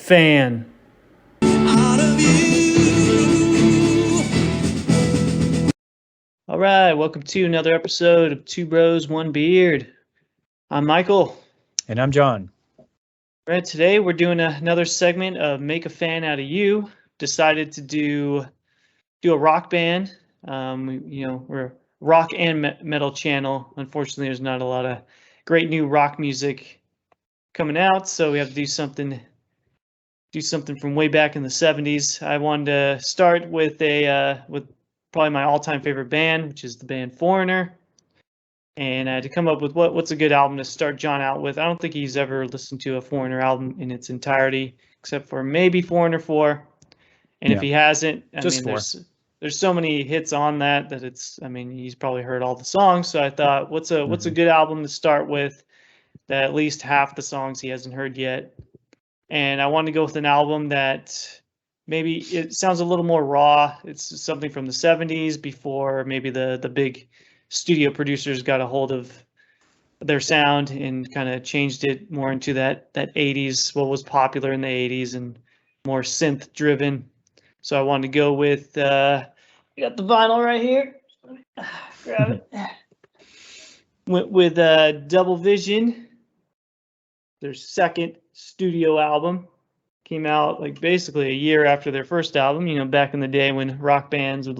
fan. All right, welcome to another episode of Two Bros, One Beard. I'm Michael. And I'm John. Right, today we're doing another segment of Make a Fan Out of You. Decided to do a rock band. We're a rock and metal channel. Unfortunately, there's not a lot of great new rock music coming out, so we have to do something from way back in the 70s. I wanted to start with with probably my all-time favorite band, which is the band Foreigner. And I had to come up with what's a good album to start John out with. I don't think he's ever listened to a Foreigner album in its entirety, except for maybe Foreigner 4. And if he hasn't, there's so many hits on that he's probably heard all the songs. So I thought, what's a good album to start with that at least half the songs he hasn't heard yet? And I wanted to go with an album that maybe it sounds a little more raw. It's something from the 70s before maybe the big studio producers got a hold of their sound and kind of changed it more into that 80s, what was popular in the 80s and more synth driven. So I wanted to go with, we got the vinyl right here. Grab it. Went with Double Vision, their second studio album. Came out like basically a year after their first album, back in the day when rock bands would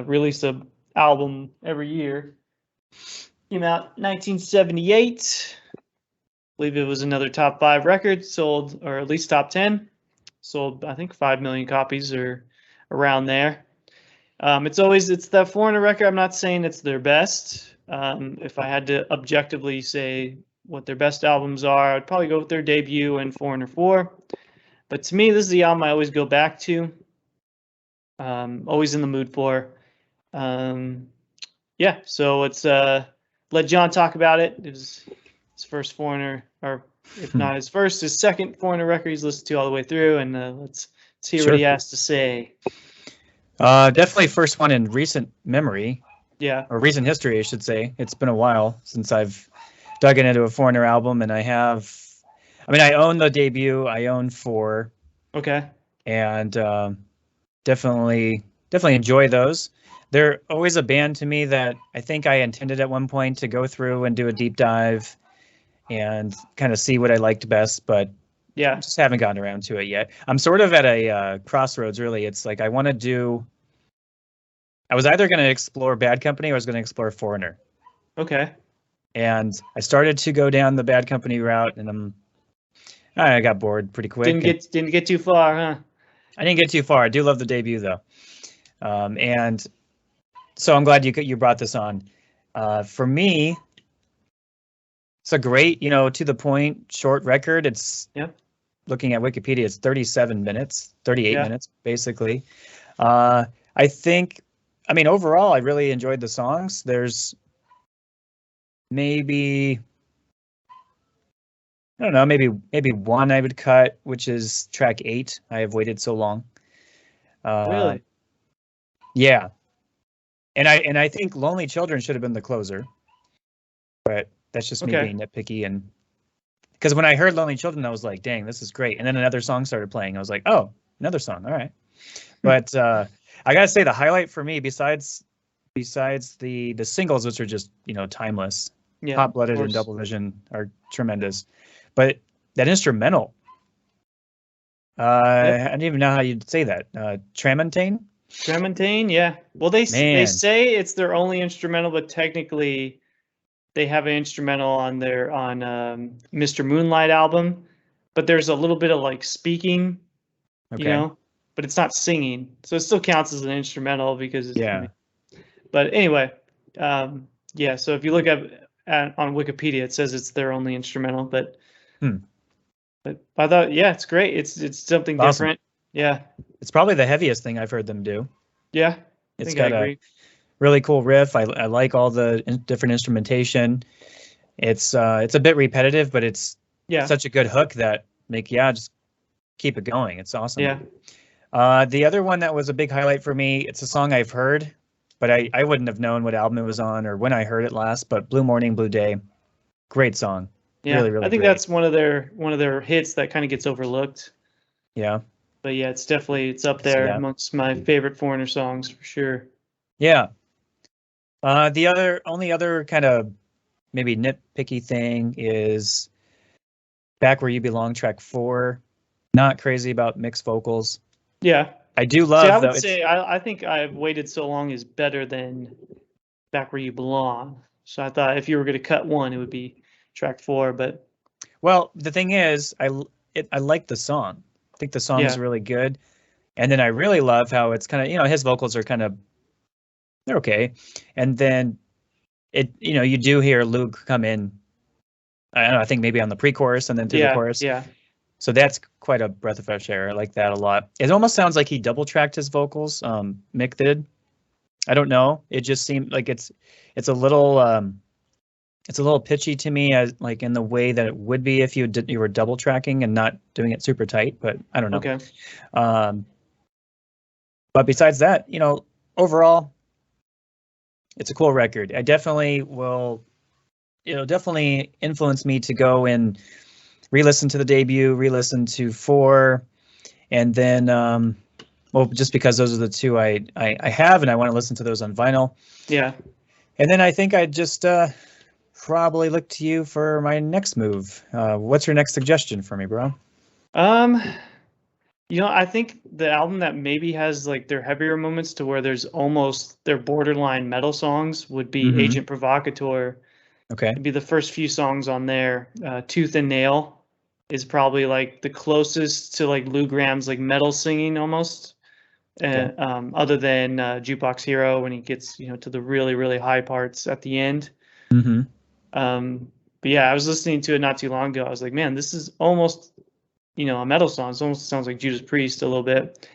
release a album every year. Came out 1978. I believe it was another top 5 record, sold, or at least top 10. Sold, I think, 5 million copies or around there. It's that Foreigner record. I'm not saying it's their best. If I had to objectively say what their best albums are, I'd probably go with their debut and Foreigner 4. But to me, this is the album I always go back to. Always in the mood for. So let's let John talk about it. It was his first Foreigner, or if not his first, his second Foreigner record he's listened to all the way through, and let's hear what he has to say. Definitely first one in recent memory. Yeah. Or recent history, I should say. It's been a while since I've dug into a Foreigner album, and I own the debut. I own 4. Okay. And definitely enjoy those. They're always a band to me that I think I intended at one point to go through and do a deep dive and kind of see what I liked best, but just haven't gotten around to it yet. I'm sort of at a crossroads, really. It's like I was either going to explore Bad Company or I was going to explore Foreigner. Okay. And I started to go down the Bad Company route, and I got bored pretty quick. Didn't get too far, huh? I didn't get too far. I do love the debut, though. And so I'm glad you brought this on. For me, it's a great, to the point, short record. It's looking at Wikipedia, it's 38 minutes, basically. I think, overall, I really enjoyed the songs. There's maybe one I would cut, which is track 8. I have waited so long. Really? Yeah. And I think Lonely Children should have been the closer, but that's just me being nitpicky. And because when I heard Lonely Children, I was like, dang, this is great. And then another song started playing. I was like, oh, another song. All right. But I got to say the highlight for me, besides the singles, which are just, timeless, Hot Blooded and Double Vision are tremendous. But that instrumental, I don't even know how you'd say that. Tramontane? Tramontane, yeah. Well, they say it's their only instrumental, but technically they have an instrumental on Mr. Moonlight album. But there's a little bit of like speaking, but it's not singing. So it still counts as an instrumental because it's But anyway, so if you look on Wikipedia, it says it's their only instrumental, but I thought, it's great. It's something different. Yeah. It's probably the heaviest thing I've heard them do. Yeah. It's got a really cool riff. I like all the different instrumentation. It's a bit repetitive, but it's such a good hook that just keep it going. It's awesome. Yeah. The other one that was a big highlight for me, it's a song I've heard, but I wouldn't have known what album it was on or when I heard it last, but Blue Morning, Blue Day, great song. Yeah, really, really I think great. that's one of their hits that kind of gets overlooked. Yeah. But yeah, it's up See there that. amongst my favorite Foreigner songs for sure. Yeah. The only other kind of maybe nitpicky thing is Back Where You Belong, track 4. Not crazy about mixed vocals. Yeah. I do See, I love though. would say I think I've Waited So Long is better than Back Where You Belong. So I thought if you were going to cut one, it would be track 4. But Well, the thing is, I like the song. I think the song is yeah, really good, and then I really love how it's kind of, you know, his vocals are kind of, they're okay, and then you do hear Luke come in. I don't know, I think maybe on the pre-chorus and then through the chorus. yeah, So that's quite a breath of fresh air. I like that a lot. It almost sounds like he double tracked his vocals. Mick did. I don't know. It just seemed like it's a little pitchy to me, as like in the way that it would be if you were double tracking and not doing it super tight. But I don't know. okay, But besides that, overall, it's a cool record. I definitely will. It'll definitely influence me to go and re-listen to the debut, re-listen to 4, and then well, just because those are the two I have, and I want to listen to those on vinyl. yeah. And then I think I'd just probably look to you for my next move. What's your next suggestion for me, bro? I think the album that maybe has like their heavier moments to where there's almost their borderline metal songs would be Agent Provocateur. Okay. It'd be the first few songs on there. Tooth and Nail is probably like the closest to like Lou Gramm's like metal singing almost. Okay. Other than Jukebox Hero when he gets to the really really high parts at the end. But yeah, I was listening to it not too long ago. I was like, man, this is almost a metal song. It almost sounds like Judas Priest a little bit,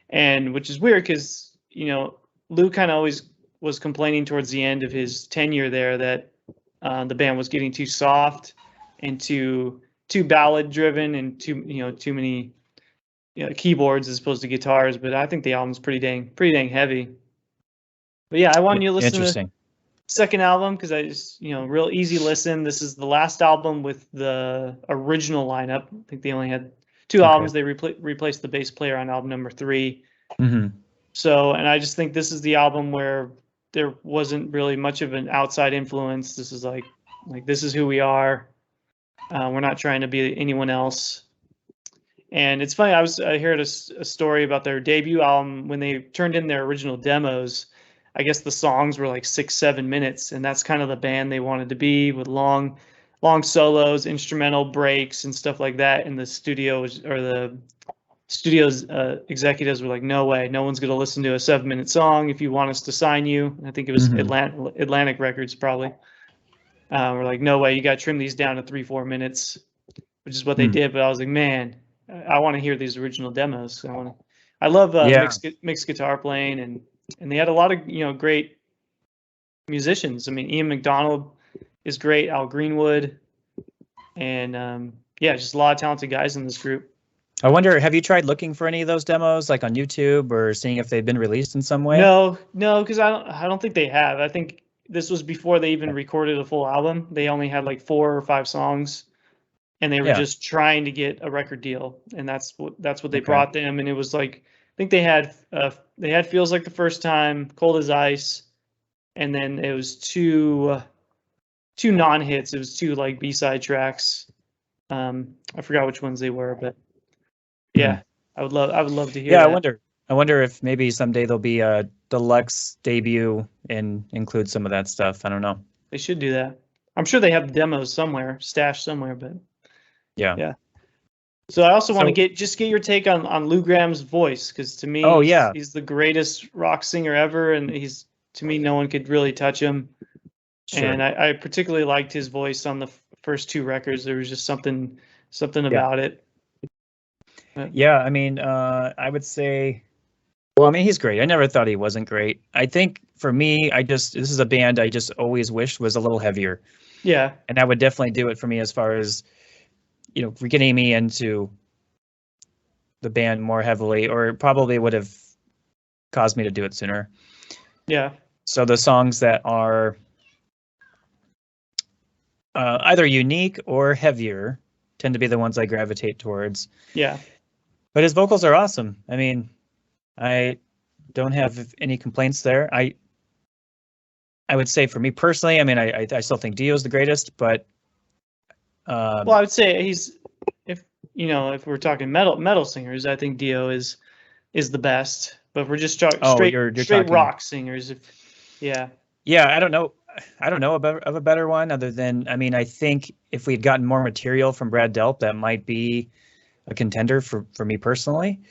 and which is weird because Lou kind of always was complaining towards the end of his tenure there that the band was getting too soft and too ballad driven and too many keyboards as opposed to guitars. But I think the album's pretty dang heavy. But yeah, I wanted you to listen to the second album because I just real easy listen. This is the last album with the original lineup. I think they only had 2 albums. They replaced the bass player on album number 3. So, and I just think this is the album where there wasn't really much of an outside influence. This is like this is who we are. We're not trying to be anyone else. And it's funny. I heard a story about their debut album when they turned in their original demos. I guess the songs were like 6-7 minutes, and that's kind of the band they wanted to be, with long solos, instrumental breaks, and stuff like that. And the studio's executives were like, no way, no one's going to listen to a 7-minute song if you want us to sign you. I think it was Atlantic Records probably. We're like, no way, you got to trim these down to 3-4 minutes, which is what they did. But I was like, man, I want to hear these original demos. I love mixed guitar playing, and they had a lot of great musicians. I mean, Ian McDonald is great, Al Greenwood, and just a lot of talented guys in this group. I wonder, have you tried looking for any of those demos, like on YouTube, or seeing if they've been released in some way? No, because I don't think they have. I think this was before they even recorded a full album. They only had like 4 or 5 songs, and they were just trying to get a record deal, and that's what they brought them. And it was like, I think they had Feels Like the First Time, Cold as Ice, and then it was two non-hits. It was 2 like B-side tracks. I forgot which ones they were, but yeah, I would love to hear. Yeah, that. I wonder if maybe someday there'll be a deluxe debut and include some of that stuff. I don't know. They should do that. I'm sure they have the demos somewhere, stashed somewhere, but yeah. So I also want to get your take on Lou Gramm's voice, because to me, he's the greatest rock singer ever, and to me, no one could really touch him. Sure. And I particularly liked his voice on the first 2 records. There was just something about it. Yeah, I mean, I would say, well, I mean, he's great. I never thought he wasn't great. I think for me, this is a band I just always wished was a little heavier. Yeah. And I would definitely do it for me as far as, getting me into the band more heavily, or it probably would have caused me to do it sooner. Yeah. So the songs that are either unique or heavier tend to be the ones I gravitate towards. Yeah. But his vocals are awesome. I mean, I don't have any complaints there. I would say for me personally, I mean, I still think Dio's the greatest, but well, I would say he's, if we're talking metal singers, I think Dio is the best. But if we're just straight talking rock singers, yeah, I don't know of a better one other than, I mean, I think if we had gotten more material from Brad Delp, that might be a contender for me personally.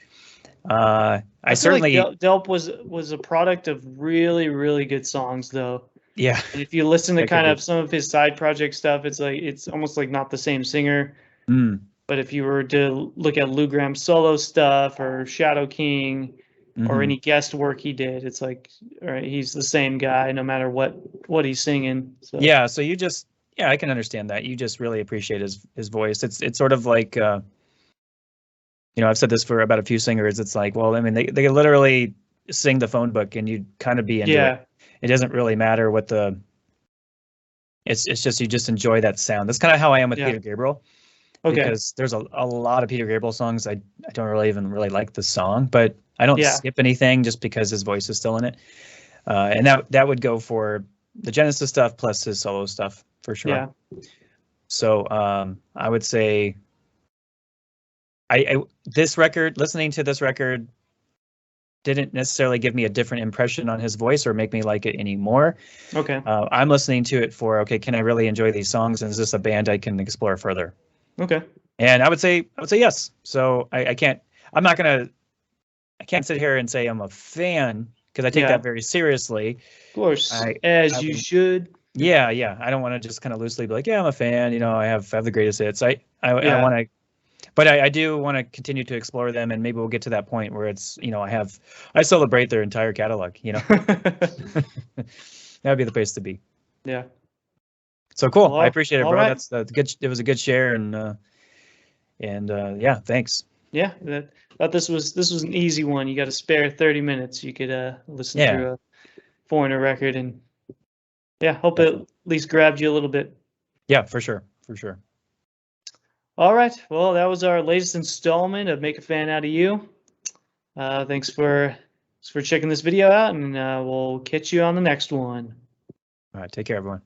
I certainly like Delp was a product of really, really good songs, though. Yeah. And if you listen to kind of some of his side project stuff, it's almost like not the same singer. But if you were to look at Lou Graham's solo stuff or Shadow King or any guest work he did, it's like, all right, he's the same guy no matter what he's singing. So. Yeah, so you just, I can understand that. You just really appreciate his voice. It's sort of like, I've said this for about a few singers. It's like, well, I mean, they literally sing the phone book and you'd kind of be into it. It doesn't really matter what it's just, you just enjoy that sound. That's kind of how I am with Peter Gabriel. Okay. Because there's a lot of Peter Gabriel songs I don't really even like the song, but I don't skip anything just because his voice is still in it. And that would go for the Genesis stuff plus his solo stuff for sure. Yeah. So I would say listening to this record didn't necessarily give me a different impression on his voice or make me like it anymore. Okay. I'm listening to it for, can I really enjoy these songs? And is this a band I can explore further? Okay. And I would say yes. So I can't sit here and say I'm a fan because I take that very seriously. Of course, as you should. Yeah. I don't want to just kind of loosely be like, I'm a fan. I have the greatest hits. I want to. But I do want to continue to explore them, and maybe we'll get to that point where it's, I celebrate their entire catalog, That would be the place to be. Yeah. So cool. Well, I appreciate it, bro. Right. That's good. It was a good share, and thanks. Yeah. Thought this was an easy one. You got a spare 30 minutes. You could listen through a Foreigner record, and hope it at least grabbed you a little bit. Yeah, for sure. All right. Well, that was our latest installment of Make a Fan Out of You. Thanks for checking this video out, and we'll catch you on the next one. All right. Take care, everyone.